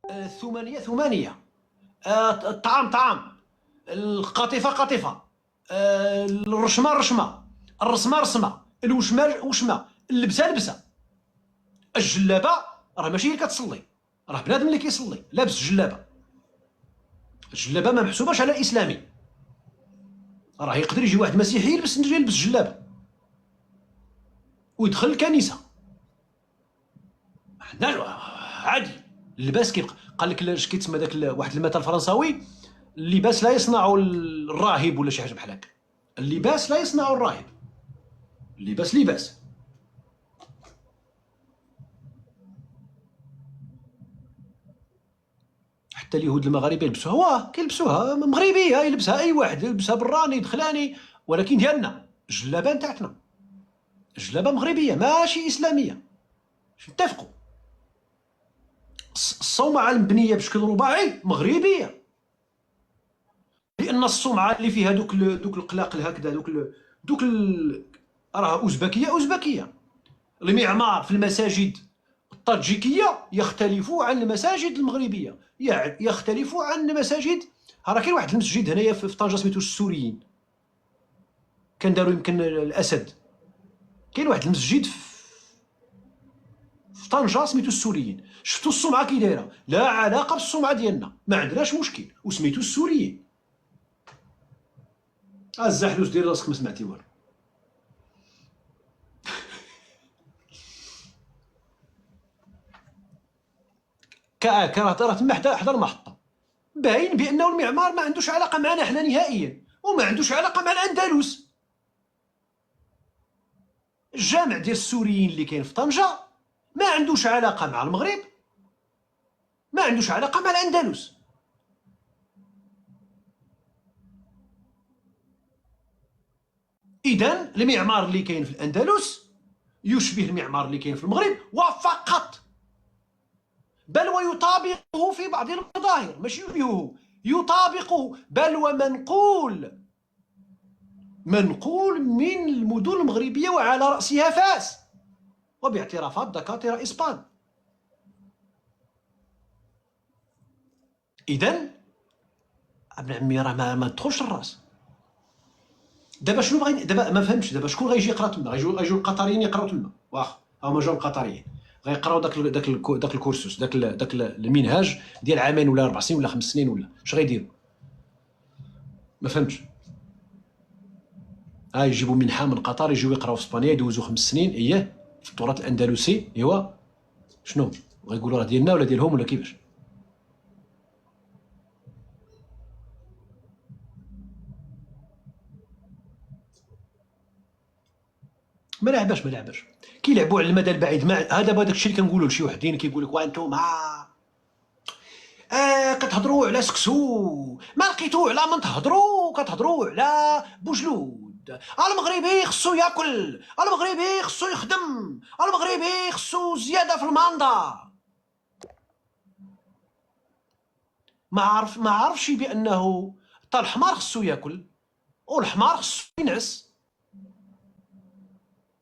الثمانية ثمانية، الطعام طعام، القطيفة قطيفة، الرشمة رشمة، الرسمة رسمة، الوشمة وشمة، اللبسة لبسة. الجلابة راه ماشي هي كتصلي، راه بنادم اللي كيصلي لابس جلابة. الجلابة ما محسوباش على إسلامي، راه يقدر يجي واحد مسيحي يلبس جلابة ويدخل الكنيسة. حنا عادي اللباس كيبقى. قال لك اش كيتسمى داك واحد المثل فرنساوي: اللباس لا يصنع الراهب ولا شي حاجه بحال هكا. اللباس لا يصنع الراهب، اللباس لباس. حتى اليهود المغاربه يلبسوها، واه كيلبسوها مغربيه، يلبسها اي واحد، يلبسها براني دخلاني، ولكن ديالنا الجلابه نتاعتنا، الجلابه مغربيه ماشي اسلاميه. نتفقوا. الصومعه المبنيه بشكل رباعي مغربيه، لان الصومعه اللي فيها دوك القلاقل هكذا، راه اوزبكيه. المعمار في المساجد الطاجيكيه يختلف عن المساجد المغربيه، يختلف عن المساجد. راه كاين واحد المسجد هنايا في طنجه سميتو السوريين، كان داروا يمكن الاسد. كاين واحد المسجد في طنجه سميتو السوريين. شفتوا الصومعه كي دايره؟ لا علاقه بالصومعه ديالنا، ما عندناش مشكل، وسميتو السوريين. الزحلوس دير راسك ما سمعتي والو. راه تما حدا المحطه. باين بانه المعمار ما عندوش علاقه معنا حنا نهائيا، وما عندوش علاقه مع الاندلس. الجامع ديال السوريين اللي كاين في طنجه ما عندوش علاقه مع المغرب، ما عندوش علاقه مع الاندلس. اذا المعمار اللي كاين في الاندلس يشبه المعمار اللي كاين في المغرب وفقط، بل ويطابقه في بعض المظاهر، ماشي يشبهه، يطابقه، بل ومنقول من المدن المغربيه وعلى راسها فاس، وباعترافات دكاتره اسبان. اذا ابن عمي راه ما تدخلش الراس. دابا شنو بغي دابا؟ ما فهمتش دابا شكون غيجي يقرا تما؟ غيجيو القطريين يقراو تما، واخا هما جاو القطريين غيقراو داك الكورسوس، داك المنهاج ديال عامين ولا 4 سنين ولا 5 سنين، ولا اش غيديروا؟ ما فهمتش. يجيبوا منحه من قطر، يجيو يقراو في اسبانيا، يدوزوا 5 سنين اييه في التراث الاندلسي. ايوا شنو غيقولوا؟ راه ديالنا ولا ديالهم ولا كيفاش؟ ما لعباش كيلعبوا على المدى البعيد. هذا دابا داك الشيء اللي كنقولوا لشي وحدين كيقول لك: وانتم كتهضروا على سكسو، ما لقيتو على من تهضروا، كتهضروا على بوجلود. المغربي خصو ياكل، المغربي خصو يخدم، المغربي خصو زياده في الماندا. ما عرفش بانه حتى الحمار خصو ياكل، والحمار خصو ينعس،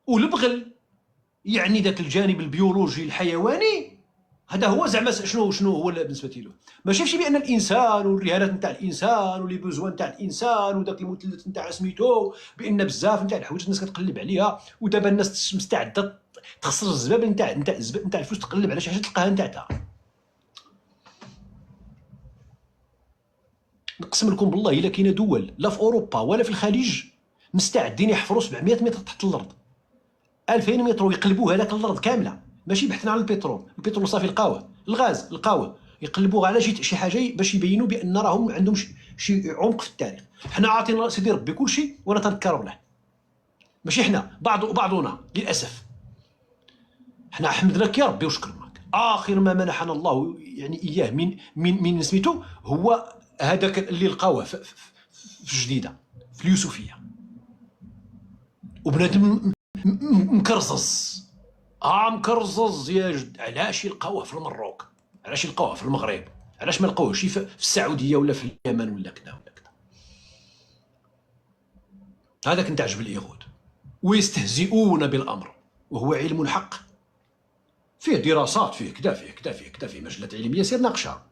والبغل يعني ذاك الجانب البيولوجي الحيواني. هذا هو زعما شنو هو بالنسبه له. ما شافش بان الانسان والرهانات نتاع الانسان ولي بوزوان نتاع الانسان وداك المثلث نتاع سميتو، بان بزاف نتاع الحوايج الناس كتقلب عليها، ودابا الناس مستعده تخسر الزباب نتاع الفلوس، تقلب على شي حاجه تلقاها نتاعها. نقسم لكم بالله الا كاينه دول لا في اوروبا ولا في الخليج مستعدين يحفروا 700 متر تحت الارض، 2000 متر، ويقلبوا هذاك الارض كامله، ماشي بحثنا على البترول صافي لقاوه، الغاز لقاوه، يقلبوه على شي حاجه باش يبينوا بان راهم عندهم شي عمق في التاريخ. حنا عاطينا سيدي ربي كل شيء وانا تنكروا له، ماشي حنا بعضنا للاسف. حنا حمدناك يا ربي وشكرناك. اخر ما منحنا الله يعني اياه من سميتو هو هذاك اللي لقاوه في جديده في اليوسفيه، وبنادم مكرزز. مكرزز يا جد. علاش يلقاوه في المروك؟ علاش يلقاوه في المغرب؟ علاش ما لقاوهش في السعوديه ولا في اليمن ولا كذا ولا كذا؟ هذا كنت عجب اليهود، ويستهزئون بالامر وهو علم حق. فيه دراسات، فيه كذا فيه كذا فيه كذا، فيه مجلات علميه سير ناقشها.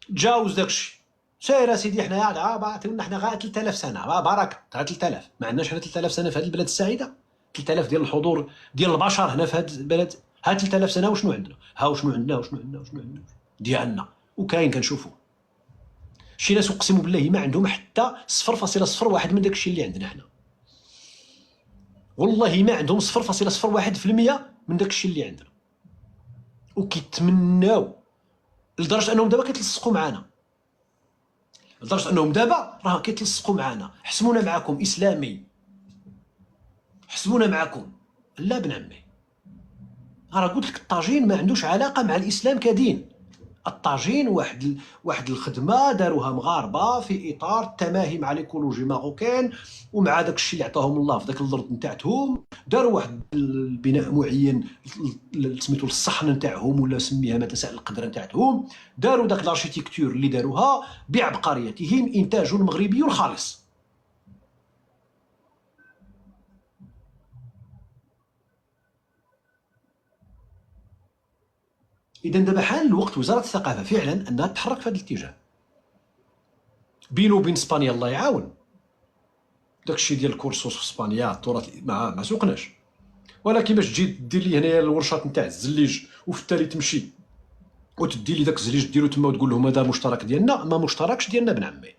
تجاوز داكشي ساير اسيدي. حنايا عطيونا حنا غا 3000 سنه بركه، 3000 ما عندناش حنا 3000 سنه في هذه البلاد السعيده. 3000 ديال الحضور ديال البشر هنا في هذا البلد، ها 3000 سنه وشنو عندنا؟ ها وشنو عندنا وشنو عندنا وشنو عندنا ديالنا وكاين كنشوفوا. شي ناس اقسم بالله ما عندهم حتى 0.01 من داكشي اللي عندنا حنا، والله ما عندهم 0.01% من داكشي اللي عندنا، وكيتمناو لدرجه انهم دابا كيتلصقوا معنا، لدرجه انهم دابا راه كيتلصقوا معنا. حسبونا معكم اسلامي، حسبونا معكم. لا بن عمي، راه قلت لك الطاجين ما عندوش علاقه مع الاسلام كدين. الطاجين واحد الخدمه داروها مغاربه في اطار التماهي مع ليكولوجي ماروكان ومع داك الشيء اللي عطاهم الله في داك الارض نتاعتهم. داروا واحد البناء معين سميتو الصحن نتاعهم ولا سميها ما تساءل القدره نتاعتهم. داروا داك الاركيتكتور اللي داروها بعبقريتهم، انتاج مغربي خالص. اذا دابا حان الوقت وزاره الثقافه فعلا انها تتحرك في هذا الاتجاه. بينو وبين اسبانيا الله يعاون، داكشي ديال الكورسوس في اسبانيا التراث ما سوقناش، ولكن باش تجي دير لي هنايا الورشات نتاع الزليج وفي التالي تمشي وتدي لي داك الزليج ديرو تما وتقول لهم هذا مشترك ديالنا، ما مشتركش ديالنا بن عمي،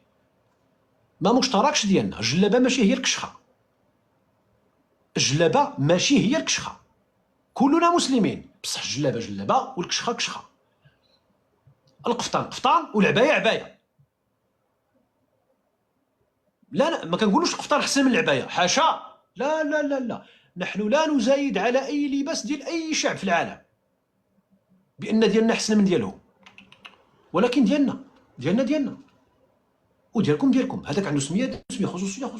ما مشتركش ديالنا. الجلابه ماشي هي الكشخه، الجلابه ماشي هي الكشخه، كلنا مسلمين، بصح الجلابه جلابه والكشخه كشخه، القفطان قفطان والعبايه عبايه. لا ما كنقولوش القفطان احسن من العبايه، حاشا، لا لا لا لا، نحن لا نزايد على اي لباس ديال اي شعب في العالم بان ديالنا احسن من ديالهم، ولكن ديالنا وديالكم ديالكم. هذاك عنده سميه خصوصيه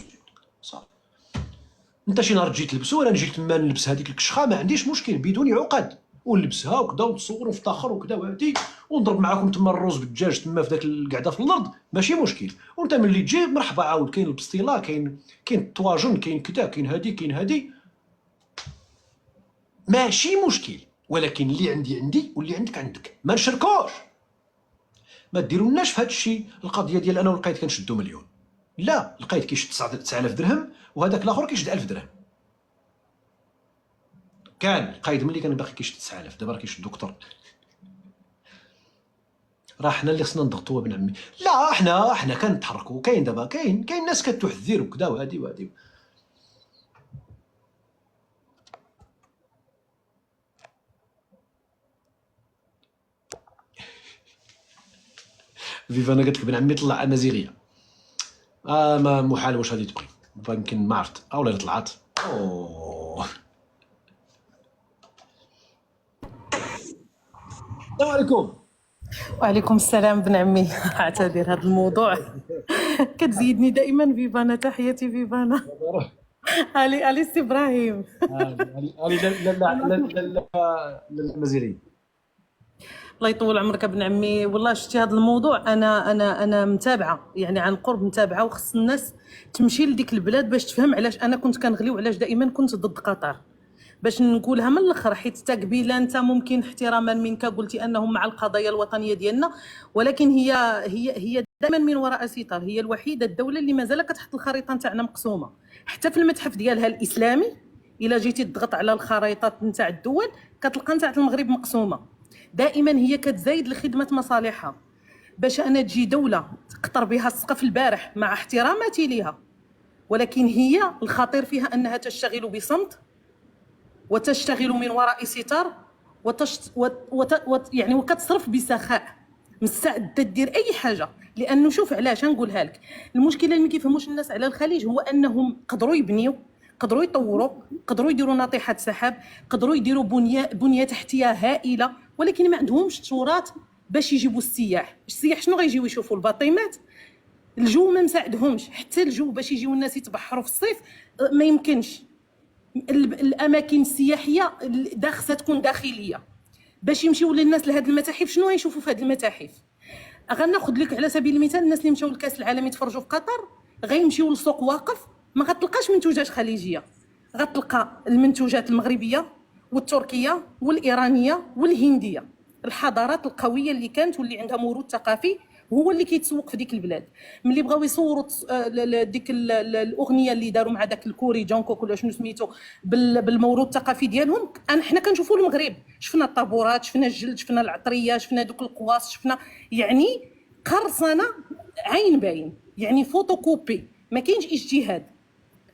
صافي. انت شي نهار تجي تلبسو، انا نجي تما نلبس هذيك الكشخه ما عنديش مشكل بدون عقد، ونلبسها وكذا ونتصور ونفتخر وكذا وهادي، ونضرب معاكم تما الروز بالدجاج تما في ذاك القعده في الارض، ماشي مشكل. وانت ملي تجي مرحبا عاود، كاين البسطيله، كاين الطواجن، كاين كذا، كاين هادي ماشي مشكل. ولكن اللي عندي واللي عندك ما نشركوش. ما ديرولناش في هذا الشيء القضيه ديال انا والقايد كنشدو مليون. لا، القايد كيشد 9000 درهم وهذاك الاخر كيشد 1000 درهم. كان القايد ملي كان باقي كيشد 9000، دابا راه كيشدو اكثر. راه حنا اللي خصنا نضغطوا ابن عمي. لا حنا كنتحركوا. كاين دابا كاين ناس كتحذر وكذا وهادي فيفانا قالت لك بن عمي طلع امازيغيه. ما محال واش غادي تبغي، يمكن ما عرفت اولا طلعت. السلام عليكم. وعليكم السلام بن عمي. اعتذر هذا الموضوع كتزيدني دائما فيفانا. تحياتي فيفانا. علي سي ابراهيم. لا المزيري. الله يطول عمرك ابن عمي. والله شتي هذا الموضوع انا متابعه، يعني عن قرب متابعه، وخص الناس تمشي لديك البلاد باش تفهم علاش انا كنت كنغلي وعلاش دائما كنت ضد قطر. باش نقولها من الاخر، حيت انت قبيله انت ممكن احتراما منك قلتي انهم مع القضايا الوطنيه ديالنا، ولكن هي دائما من وراء ستار. هي الوحيده الدوله اللي مازال كتحط الخريطه نتاعنا مقسومه، حتى في المتحف ديالها الاسلامي الا جيتي تضغط على الخريطات نتاع الدول كتلقى نتاع المغرب مقسومه. دائما هي كتزايد لخدمه مصالحها. باش انا تجي دوله تقطر بها السقف البارح مع احتراماتي ليها، ولكن هي الخطير فيها انها تشتغل بصمت وتشتغل من وراء ستار يعني وكتصرف بسخاء، مستعده دير اي حاجه. لانه شوف علاش نقولها لك، المشكله اللي ما كيفهموش الناس على الخليج هو انهم قدروا يبنيوا، قدروا يطوروا، قدروا يديروا ناطحه سحاب، قدروا يديروا بنيه تحتيه هائله، ولكن ما عندهمش تراث باش يجيبوا السياح شنو غيجيو يشوفوا؟ الباطيمات. الجو ما مساعدهمش، حتى الجو باش يجيو الناس يتبحروا في الصيف ما يمكنش. الاماكن السياحيه خصها تكون داخليه باش يمشيو للناس لهاد المتاحف. شنو غيشوفوا في هاد المتاحف؟ غناخذ لك على سبيل المثال الناس اللي مشاو لكاس العالم يتفرجوا في قطر غيمشيو للسوق واقف ما غتلقاش منتوجات خليجيه، غتلقى المنتوجات المغربيه والتركيه والايرانيه والهنديه، الحضارات القويه اللي كانت واللي عندها موروث ثقافي هو اللي كيتسوق في ديك البلاد. ملي بغاو يصوروا ديك الاغنيه اللي داروا مع داك الكوري جونكوك ولا شنو سميتو بالموروث الثقافي ديالهم، حنا كنشوفوا المغرب، شفنا الطابورات، شفنا الجلد، شفنا العطريه، شفنا دوك القواص، شفنا يعني قرصنه عين باين، يعني فوتوكوبي، ما كاينش اجتهاد.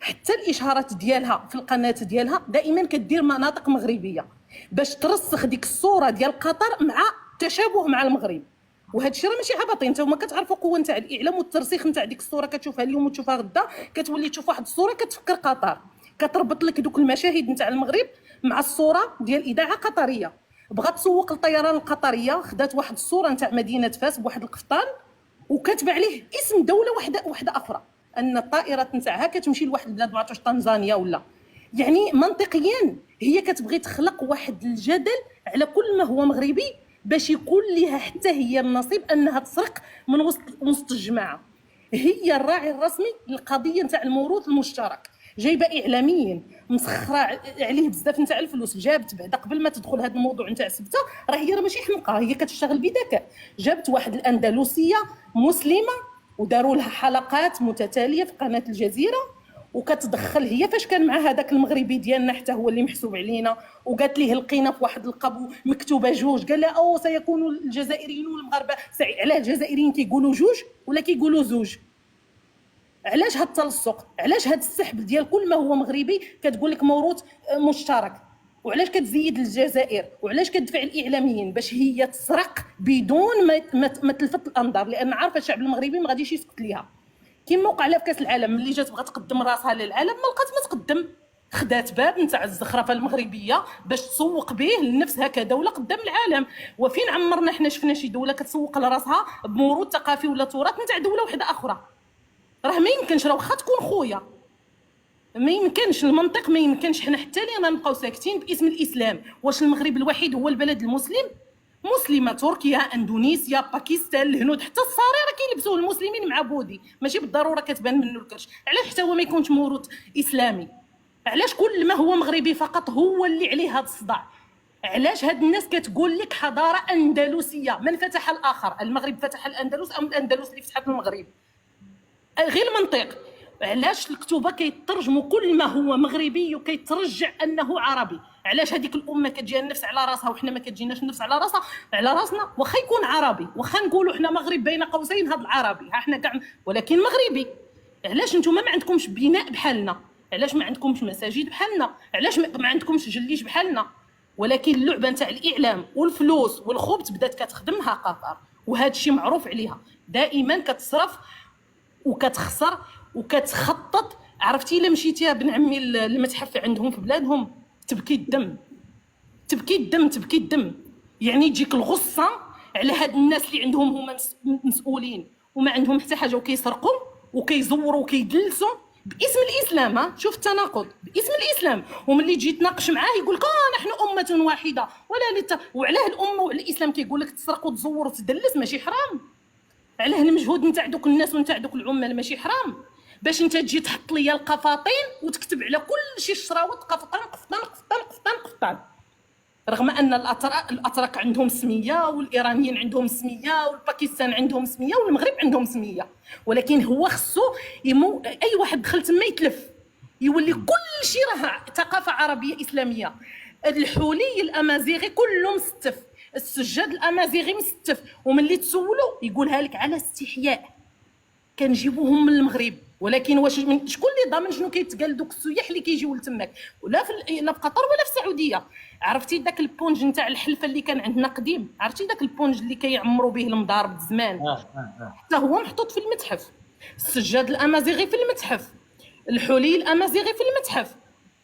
حتى الاشهارات ديالها في القناه ديالها دائما كدير مناطق مغربيه باش ترسخ ديك الصوره ديال قطر مع تشابه مع المغرب. وهذا الشيء راه ماشي عبطي، نتوما كتعرفوا قوه نتاع الاعلام والترسيخ نتاع ديك الصوره، كتشوفها اليوم وتشوفها غدا، كتولي تشوف واحد الصوره كتفكر قطر، كتربط لك دوك المشاهد نتاع المغرب مع الصوره ديال اذاعه قطريه. بغات تسوق الطيران القطريه، خدات واحد الصوره نتاع مدينه فاس بواحد القفطان وكتب عليه اسم دوله واحده اخرى، ان الطائرات نتاعها كتمشي لواحد البلاد ما عرفتش طنزانيا ولا. يعني منطقيا هي كتبغي تخلق واحد الجدل على كل ما هو مغربي باش يكون لها حتى هي النصيب انها تسرق من وسط الجماعه. هي الراعي الرسمي للقضيه نتاع الموروث المشترك، جايبه اعلاميين مسخره عليه بزاف نتاع الفلوس. جابت بعد قبل ما تدخل هذا الموضوع نتاع سبته، هي ماشي حمقى، هي كتشتغل بذكاء. جابت واحد الاندلسيه مسلمه وداروا لها حلقات متتاليه في قناه الجزيره، وكتدخل هي فاش كان مع هذاك المغربي ديالنا حتى هو اللي محسوب علينا، وقالت ليه لقينا في واحد القبو مكتوبه جوج، قال لها او سيكون الجزائريين والمغاربه. علاه الجزائريين كيقولوا جوج ولا كيقولوا زوج؟ علاش هاد التلصق؟ علاش هاد السحب ديال كل ما هو مغربي كتقول لك موروث مشترك؟ وعلاش كتزيد الجزائر؟ وعلاش كتدفع الاعلاميين باش هي تسرق بدون ما تلفت الانظار؟ لان عارفه الشعب المغربي ما غاديش يسكت ليها. كيما وقع لها في كاس العالم، ملي جات بغات تقدم راسها للعالم ما لقات ما تقدم، خدات باب نتاع الزخرفه المغربيه باش تسوق به لنفسها كدوله قدام العالم. وفين عمرنا حنا شفنا شي دوله كتسوق لراسها بموروث ثقافي ولا تراث نتاع دوله واحده اخرى؟ راه ما يمكنش، راه واخا تكون خويا ما يمكنش، المنطق ما يمكنش. حنا حتى لينا نبقاو ساكتين باسم الاسلام. واش المغرب الوحيد هو البلد المسلم؟ مسلمه تركيا، اندونيسيا، باكستان، الهنود، حتى الصريره كيلبسوه المسلمين مع بودي، ماشي بالضروره كتبان منه الكرش. علاش حتى هو ما يكونش موروث اسلامي؟ علاش كل ما هو مغربي فقط هو اللي عليه هذا الصداع؟ علاش هاد الناس كتقول لك حضاره اندلسيه؟ من فتح الاخر؟ المغرب فتح الاندلس ام الاندلس اللي فتحت المغرب؟ غير المنطق. علاش الكتوبه كيترجموا كل ما هو مغربي وكيترجع انه عربي؟ علاش هذيك الامه كتجيها النفس على راسها وحنا ما كتجيناش النفس على راسها على راسنا؟ واخا يكون عربي، واخا نقولوا حنا مغرب بين قوسين هذا العربي، ها حنا كاع ولكن مغربي. علاش نتوما ما عندكمش بناء بحالنا؟ علاش ما عندكمش مساجد بحالنا؟ علاش ما عندكمش جليش بحالنا؟ ولكن اللعبه نتاع الاعلام والفلوس والخبز بدات كتخدمها قطر، وهذا الشيء معروف عليها. دائما كتصرف وكتخسر وكتخطط. عرفتي الا مشيتي بن عمي المتحف عندهم في بلادهم تبكي الدم، تبكي الدم، تبكي الدم. يعني تجيك الغصه على هاد الناس اللي عندهم هما مسؤولين وما عندهم حتى حاجه، وكيسرقوا وكيزوروا وكيدلسوا باسم الاسلام. ها شوف التناقض، باسم الاسلام. وملي تجي تناقش معاه يقول لك نحن امه واحده ولا وعلاه الامه والاسلام كيقول لك تسرق وتزور وتدلس ماشي حرام؟ علاه المجهود نتاع دوك الناس ونتاع دوك العمال ماشي حرام؟ باش انت تجي تحط ليا القفاطين وتكتب على كل شيء الشراوط قفطان قفطان قفطان قفطان قفطان، رغم ان الاتراك عندهم سميه، والايرانيين عندهم سميه، والباكستان عندهم سميه، والمغرب عندهم سميه. ولكن هو خصو اي واحد دخل تما يتلف، يولي كل شيء راه ثقافه عربيه اسلاميه. الحولي الامازيغي كله مستف، السجاد الامازيغي مستف، وملي تسولو يقولها لك على استحياء كنجيبوهم من المغرب. ولكن واش شكون اللي ضامن شنو كيتقال دوك السياح اللي كيجيو لتماك؟ لا في قطر ولا في السعوديه. عرفتي داك البونج نتاع الحلفه اللي كان عندنا قديم؟ عرفتي داك البونج اللي كيعمروا به المدار زمان؟ حتى هو محطوط في المتحف. السجاد الامازيغي في المتحف، الحلي الامازيغي في المتحف.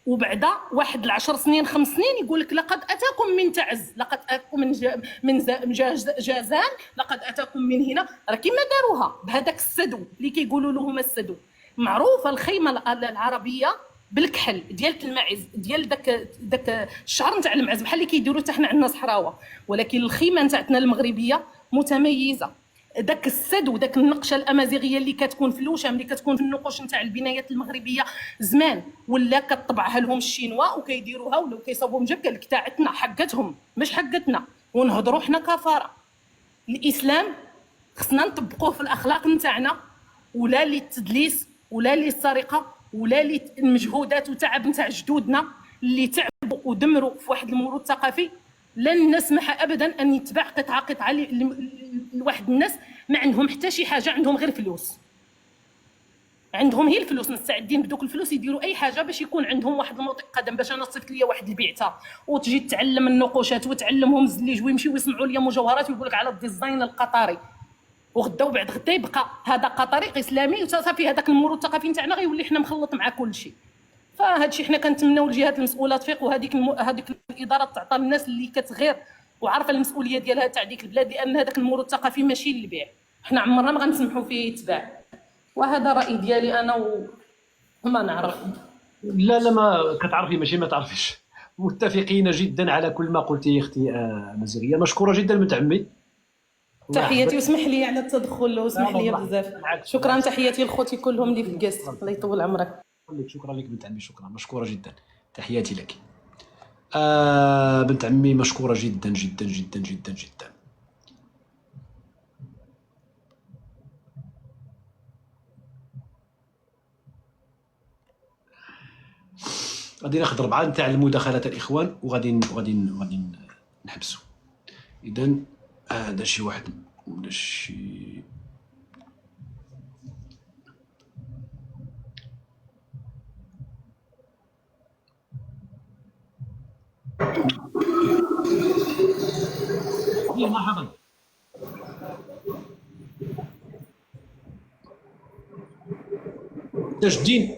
وبعدا واحد 10 سنين 5 سنين يقول لك لقد اتاكم من تعز، لقد اتاكم من جازان، لقد اتاكم من هنا. راه كيما داروها بهذاك السدو اللي كيقولوا له هما السدو. معروفه الخيمه العربيه بالكحل ديال الماعز، ديال داك الشعر نتاع المعز، بحال اللي كيديروا حتى حنا عندنا صحراوه. ولكن الخيمه نتاعتنا المغربيه متميزه. داك السد وداك النقشه الامازيغيه اللي كتكون في الوشام، اللي كتكون في النقوش نتاع البنايات المغربيه زمان، ولا كطبعها لهم الشينوا وكيديروها ولاو كيصاوبوا مجا. قال لك تاعتنا حقتهم مش حقتنا، ونهضروا حنا كفاره. الاسلام خصنا نطبقوه في الاخلاق نتاعنا، ولا للتدليس ولا للسرقه ولا للمجهودات وتعب نتاع جدودنا اللي تعبوا ودمروا في واحد الموروث الثقافي. لن نسمح ابدا ان يتباع قطعه لواحد الناس ما عندهم حتى شي حاجه، عندهم غير فلوس. عندهم هي الفلوس، مستعدين بدوك الفلوس يديروا اي حاجه باش يكون عندهم واحد الموطئ قدم. باش انا صيفط ليا واحد البيعته وتجي تعلم النقوشات وتعلمهم الزليج ويمشيو يصنعوا ليا مجوهرات ويقول لك على الديزاين القطري، وغدا وبعد غدا يبقى هذا قطري اسلامي وصافي هذاك الموروث الثقافي نتاعنا غيولي حنا مخلط مع كل شيء. فهذا الشيء حنا كنتمناو الجهات المسؤوله تفيق، وهذيك هذيك الاداره تعطى للناس اللي كتغير وعارفه المسؤوليه ديالها تاع ديك البلاد، لان هذاك الموروث الثقافي ماشي للبيع، حنا عمرنا ما غنسمحوا فيه يتباع. وهذا راي ديالي انا وما نعرف. لا لا، ما كتعرفي ماشي ما تعرفيش. متفقين جدا على كل ما قلتي اختي مزيغيه. مشكوره جدا بنت عمي. تحياتي واسمح لي على التدخل واسمح لي بزاف. شكرا، تحياتي لخوتي كلهم اللي في الكاس، الله يطول عمرك. شكرا لك بنت عمي، شكرا، مشكوره جدا، تحياتي لك. بنت عمي مشكوره جدا جدا جدا جدا جدا. غادي ناخذ 4 نتاع المداخلات الاخوان وغادي نحبسوا. اذا هذا شي واحد ولا شي مرحبا. تاج الدين